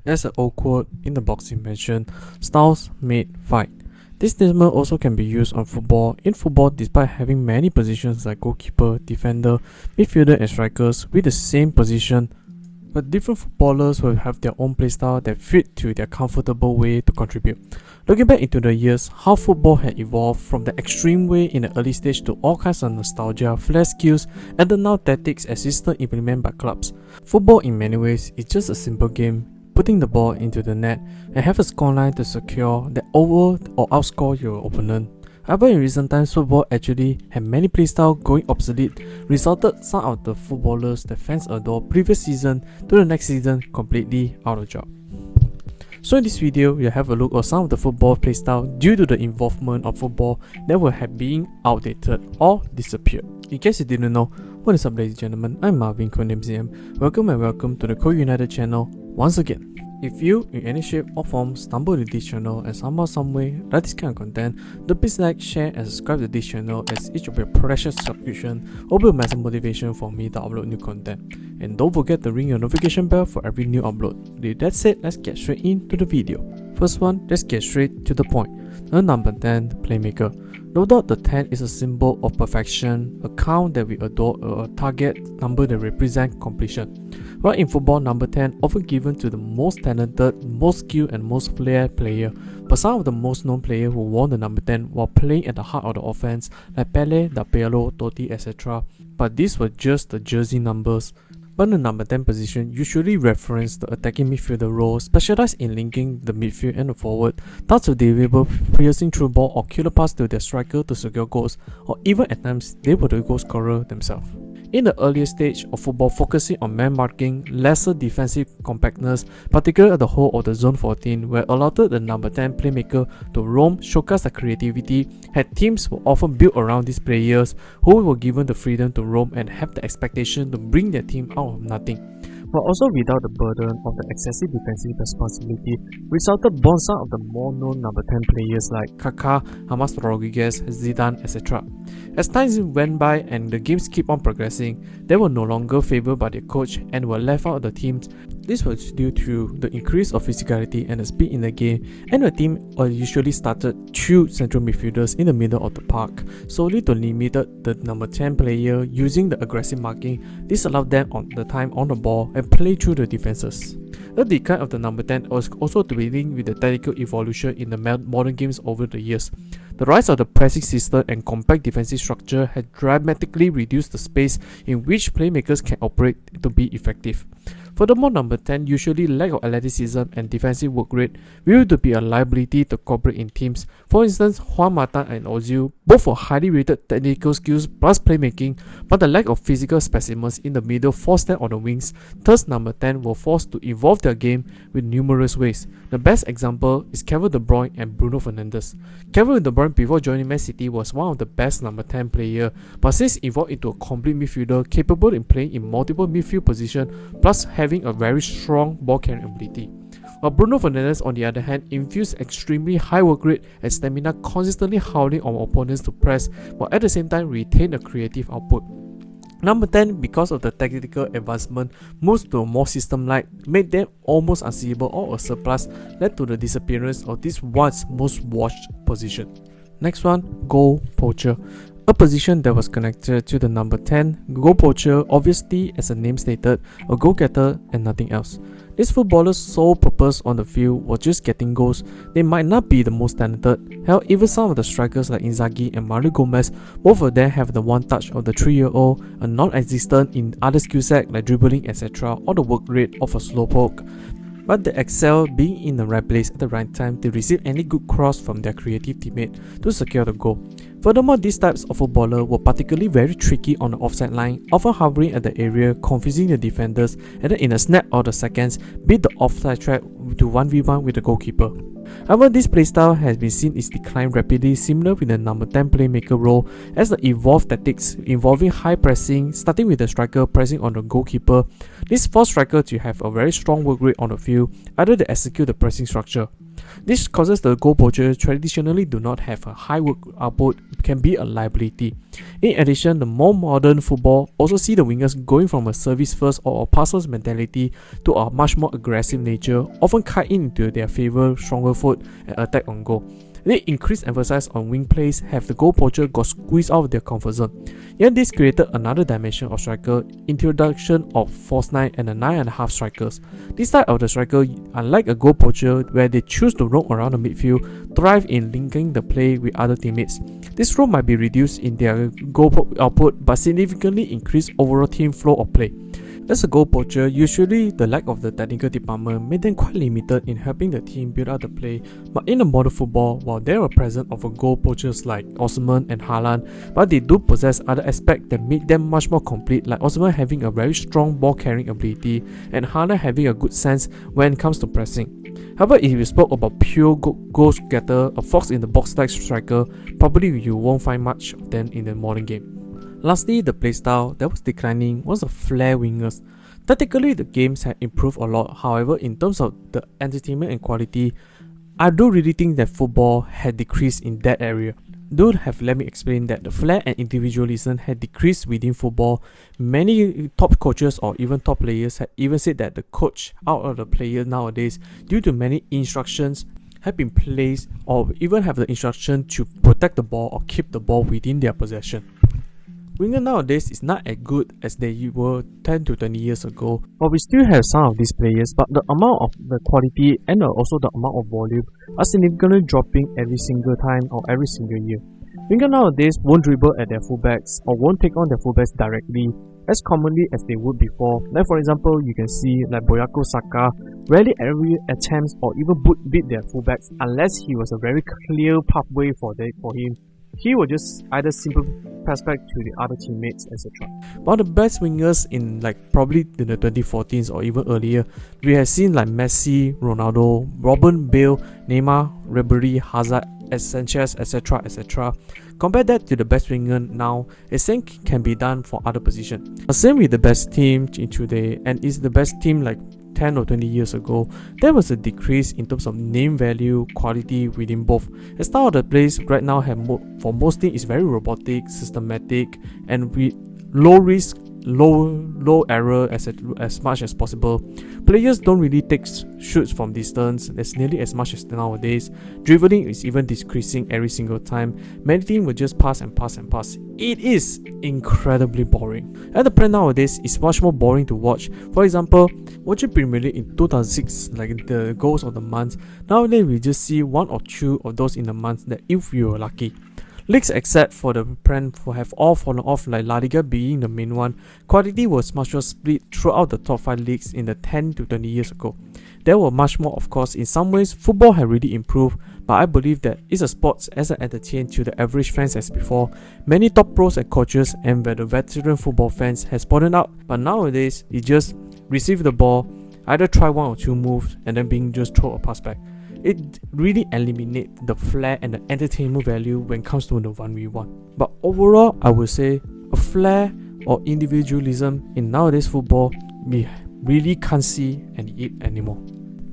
As an old quote in the boxing mentioned, styles made fight. This statement also can be used on football. In football, despite having many positions like goalkeeper, defender, midfielder and strikers with the same position, but different footballers will have their own playstyle that fit to their comfortable way to contribute. Looking back into the years, how football had evolved from the extreme way in the early stage to all kinds of nostalgia, flair skills, and the now tactics as system implemented by clubs. Football in many ways is just a simple game, putting the ball into the net and have a scoreline to secure that over or outscore your opponent. However, in recent times, football actually had many playstyles going obsolete, resulted some of the footballers that fans adore previous season to the next season completely out of job. So in this video, we'll have a look at some of the football playstyle due to the involvement of football that will have been outdated or disappeared. In case you didn't know, what is up ladies and gentlemen, I'm Marvin, codename. Welcome to the United channel once again. If you, in any shape or form, stumble into this channel and somehow someway like this kind of content, do please like, share and subscribe to this channel, as each of your precious subscription will be a massive motivation for me to upload new content. And don't forget to ring your notification bell for every new upload. With that said, let's get straight into the video. First one, let's get straight to the point. The number 10, Playmaker. No doubt the 10 is a symbol of perfection, a count that we adore, a target number that represents completion. While in football, number 10 often given to the most talented, most skilled and most flair player, but some of the most known players who won the number 10 while playing at the heart of the offense like Pele, Del Piero, Totti, etc. But these were just the jersey numbers. But the number 10 position usually reference the attacking midfielder role, specialized in linking the midfield and the forward, thus to deliver piercing through ball or killer pass to their striker to secure goals, or even at times they were the goal scorer themselves. In the earlier stage of football, focusing on man marking, lesser defensive compactness, particularly at the whole of the zone 14, where allowed the number 10 playmaker to roam, showcase their creativity, had teams were often built around these players who were given the freedom to roam and have the expectation to bring their team out of nothing, but also without the burden of the excessive defensive responsibility, resulted born some of the more known number 10 players like Kaká, James Rodriguez, Zidane, etc. As times went by and the games keep on progressing, they were no longer favoured by their coach and were left out of the teams. This was due to the increase of physicality and the speed in the game, and the team usually started two central midfielders in the middle of the park, solely to limit the number 10 player using the aggressive marking. This allowed them on the time on the ball and play through the defenses. The decline of the number 10 was also to be linked with the tactical evolution in the modern games over the years. The rise of the pressing system and compact defensive structure had dramatically reduced the space in which playmakers can operate to be effective. Furthermore, number 10 usually lack of athleticism and defensive work rate, viewed to be a liability to cooperate in teams. For instance, Juan Mata and Ozil both were highly rated technical skills plus playmaking, but the lack of physical specimens in the middle forced them on the wings. Thus, number 10 were forced to evolve their game with numerous ways. The best example is Kevin De Bruyne and Bruno Fernandes. Kevin De Bruyne before joining Man City was one of the best number 10 players, but since evolved into a complete midfielder capable in playing in multiple midfield positions plus having a very strong ball carrying ability. While Bruno Fernandes on the other hand infused extremely high work rate and stamina, consistently howling on opponents to press, while at the same time retain a creative output. Number 10, because of the tactical advancement, moves to a more system-like, made them almost unseeable or a surplus, led to the disappearance of this once most watched position. Next one, goal poacher. A position that was connected to the number 10, goal poacher, obviously as the name stated, a goal-getter and nothing else. This footballer's sole purpose on the field was just getting goals. They might not be the most talented. Hell, even some of the strikers like Inzaghi and Mario Gomez, both of them have the one touch of the 3-year-old, a non-existent in other skill set like dribbling etc. or the work rate of a slowpoke. But they excel being in the right place at the right time to receive any good cross from their creative teammate to secure the goal. Furthermore, these types of footballers were particularly very tricky on the offside line, often hovering at the area, confusing the defenders, and then in a snap of the seconds, beat the offside trap to 1v1 with the goalkeeper. However, this playstyle has been seen its decline rapidly, similar with the number 10 playmaker role, as the evolved tactics involving high pressing, starting with the striker pressing on the goalkeeper. This forced striker to have a very strong work rate on the field, either to execute the pressing structure. This causes the goal poacher traditionally do not have a high work output can be a liability. In addition, the more modern football also see the wingers going from a service first or a passer's mentality to a much more aggressive nature, often cut into their favor stronger foot and attack on goal. The increased emphasis on wing plays have the goal poacher got squeezed out of their comfort zone. Yet this created another dimension of striker, introduction of false 9 and a 9.5 strikers. This type of the striker, unlike a goal poacher where they choose to roam around the midfield, thrive in linking the play with other teammates. This role might be reduced in their goal output but significantly increase overall team flow of play. As a goal poacher, usually the lack of the technical department made them quite limited in helping the team build out the play, but in the modern football, while there are presence of a goal poachers like Osman and Haaland, but they do possess other aspects that make them much more complete, like Osman having a very strong ball carrying ability and Haaland having a good sense when it comes to pressing. However, if you spoke about pure goal getter, a fox in the box like striker, probably you won't find much of them in the modern game. Lastly, the playstyle that was declining was the Flair wingers. Tactically, the games had improved a lot. However, in terms of the entertainment and quality, I do really think that football had decreased in that area. Let me explain that the flair and individualism had decreased within football. Many top coaches or even top players had even said that the coach out of the player nowadays, due to many instructions have been placed or even have the instruction to protect the ball or keep the ball within their possession. Winger nowadays is not as good as they were 10 to 20 years ago, but we still have some of these players, but the amount of the quality and also the amount of volume are significantly dropping every single time or every single year. Winger nowadays won't dribble at their fullbacks or won't take on their fullbacks directly as commonly as they would before. Like for example, you can see like Boyako Saka rarely ever attempts or even beat their fullbacks unless he was a very clear pathway for him. He will just either simply pass back to the other teammates, etc. One of the best wingers in probably in the 2014s or even earlier, we have seen like Messi, Ronaldo, Robin, Bale, Neymar, Ribery, Hazard, Sanchez, etc. Compare that to the best winger now, the same can be done for other positions. Same with the best team in today, and is the best team like 10 or 20 years ago, there was a decrease in terms of name value, quality within both. The style of the plays right now for most teams is very robotic, systematic, and with low risk, low error as much as possible. Players don't really take shoots from distance as nearly as much as nowadays. Dribbling is even decreasing every single time. Many teams will just pass and pass and pass. It is incredibly boring. And the play nowadays is much more boring to watch. For example, watching Premier League in 2006, like the goals of the month, nowadays we just see one or two of those in the month that if you are lucky. Leagues except for the Prem have all fallen off, like La Liga being the main one. Quality was much more split throughout the top 5 leagues in the 10 to 20 years ago. There were much more, of course. In some ways, football had really improved, but I believe that it's a sport as an entertainment to the average fans as before. Many top pros and coaches and the veteran football fans has spotted out, but nowadays you just receive the ball, either try one or two moves, and then being just throw a pass back. It really eliminates the flair and the entertainment value when it comes to the 1v1. But overall, I would say a flair or individualism in nowadays football, we really can't see and eat anymore.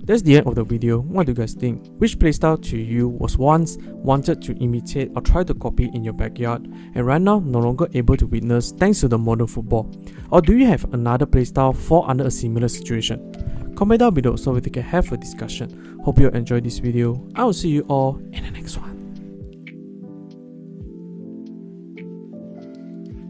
That's the end of the video. What do you guys think? Which playstyle to you was once wanted to imitate or try to copy in your backyard and right now no longer able to witness thanks to the modern football? Or do you have another playstyle fall under a similar situation? Comment down below so we can have a discussion. Hope you enjoyed this video. I will see you all in the next one.